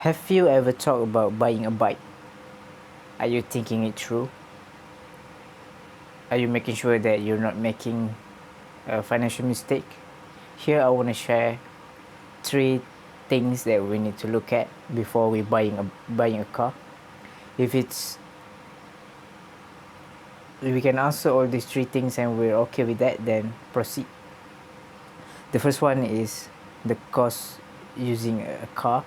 Have you ever thought about buying a bike? Are you thinking it through? Are you making sure that you're not making a financial mistake? Here I want to share three things that we need to look at before we buying a car. If it's if we can answer all these three things and we're okay with that, then proceed. The first one is the cost using a car.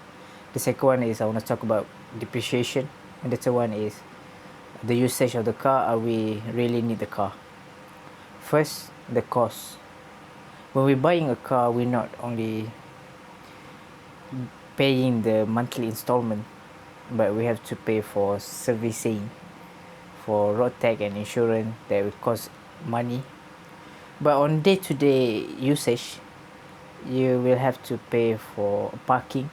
The second one is I want to talk about depreciation, and the third one is the usage of the car. Are we really need the car? First, the cost. When we're buying a car, we're not only paying the monthly installment, but we have to pay for servicing, for road tax and insurance that will cost money. But on day-to-day usage, you will have to pay for parking.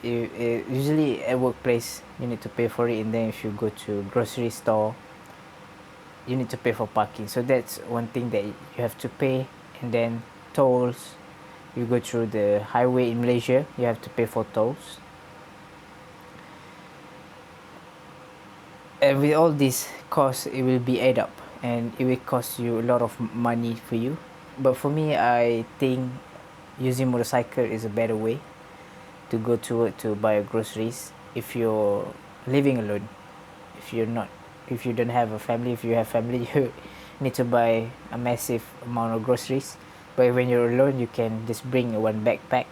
Usually at workplace, you need to pay for it, and then if you go to grocery store, you need to pay for parking. So that's one thing that you have to pay. And then tolls, you go through the highway in Malaysia, you have to pay for tolls. And with all these costs, it will be add up and it will cost you a lot of money for you. But for me, I think using motorcycle is a better way to go to work to buy groceries. If you're living alone, if you're not, if you don't have a family, if you have family, you need to buy a massive amount of groceries. But when you're alone, you can just bring one backpack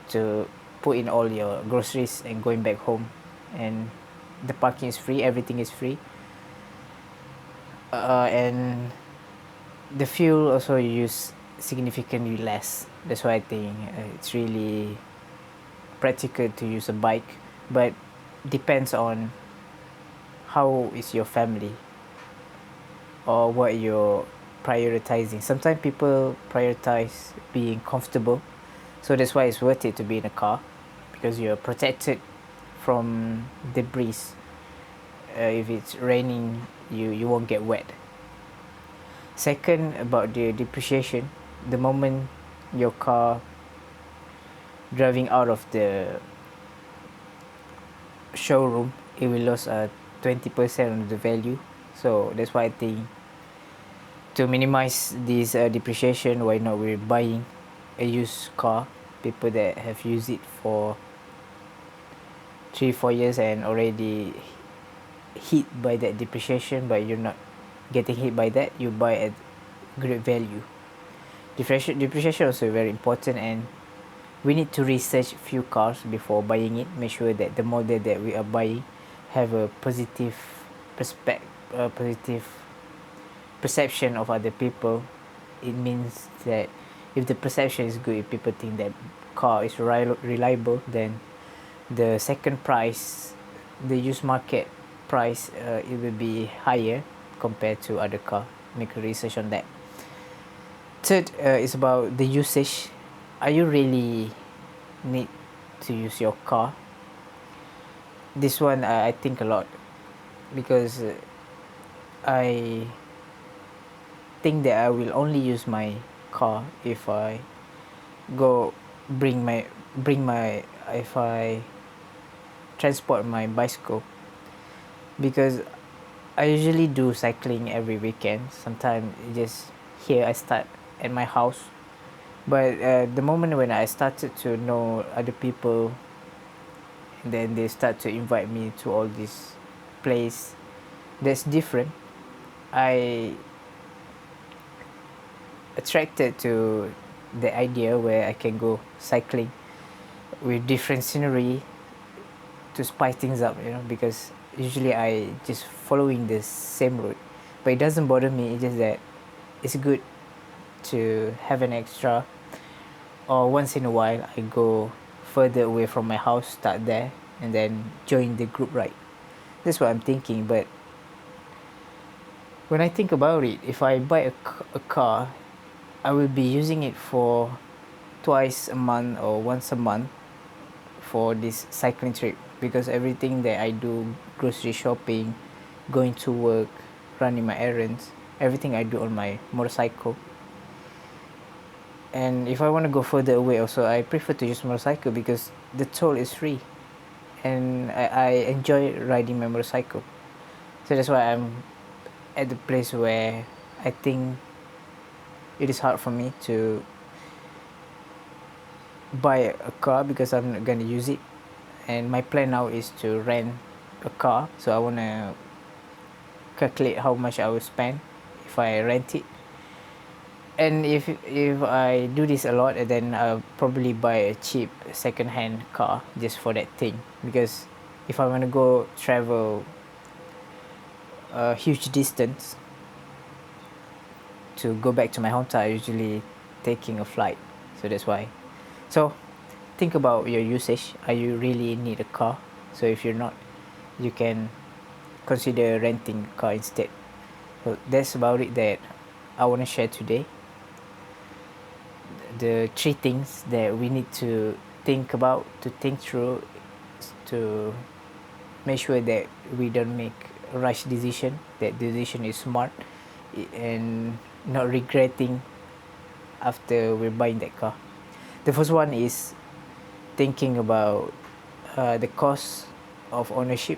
to put in all your groceries and going back home. And the parking is free, everything is free. And the fuel also you use significantly less. That's why I think it's really practical to use a bike. But depends on how is your family or what you're prioritizing. Sometimes people prioritize being comfortable, so that's why it's worth it to be in a car, because you're protected from debris. If it's raining, you won't get wet. Second, about the depreciation, the moment your car driving out of the showroom, it will lose 20% of the value. So that's why I think to minimize this depreciation, why not we're buying a used car. People that have used it for 3-4 years and already hit by that depreciation, but you're not getting hit by that, you buy at great value. Depreciation also very important, and we need to research few cars before buying it. Make sure that the model that we are buying have a positive positive perception of other people. It means that if the perception is good, if people think that car is reliable, then the second price, the used market price, it will be higher compared to other car. Make a research on that. Third is about the usage. Are you really need to use your car? This one I think a lot, because I think that I will only use my car if I go bring my if I transport my bicycle, because I usually do cycling every weekend. Sometimes just here I start at my house, but the moment when I started to know other people, and then they start to invite me to all this place that's different, I attracted to the idea where I can go cycling with different scenery to spice things up, because usually I just following the same route. But it doesn't bother me, it's just that it's good to have an extra, or once in a while I go further away from my house, start there, and then join the group ride. That's what I'm thinking. But when I think about it, if I buy a car, I will be using it for twice a month or once a month for this cycling trip, because everything that I do, grocery shopping, going to work, running my errands, everything I do on my motorcycle. And if I want to go further away also, I prefer to use motorcycle because the toll is free, and I enjoy riding my motorcycle. So that's why I'm at the place where I think it is hard for me to buy a car because I'm not gonna use it. And my plan now is to rent a car, so I wanna calculate how much I will spend if I rent it. And if I do this a lot, then I'll probably buy a cheap second-hand car just for that thing. Because if I want to go travel a huge distance to go back to my hometown, I usually taking a flight. So that's why. So think about your usage. Are you really need a car? So if you're not, you can consider renting a car instead. So that's about it that I want to share today. The three things that we need to think about, to think through, to make sure that we don't make a rush decision, that the decision is smart, and not regretting after we're buying that car. The first one is thinking about the cost of ownership.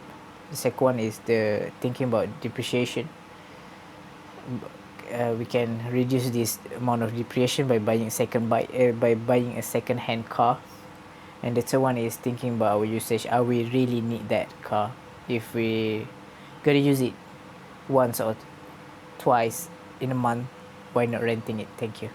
The second one is the thinking about depreciation. We can reduce this amount of depreciation by buying a second hand car. And the third one is thinking about our usage. Are we really need that car? If we gonna use it once or twice in a month, why not renting it? Thank you.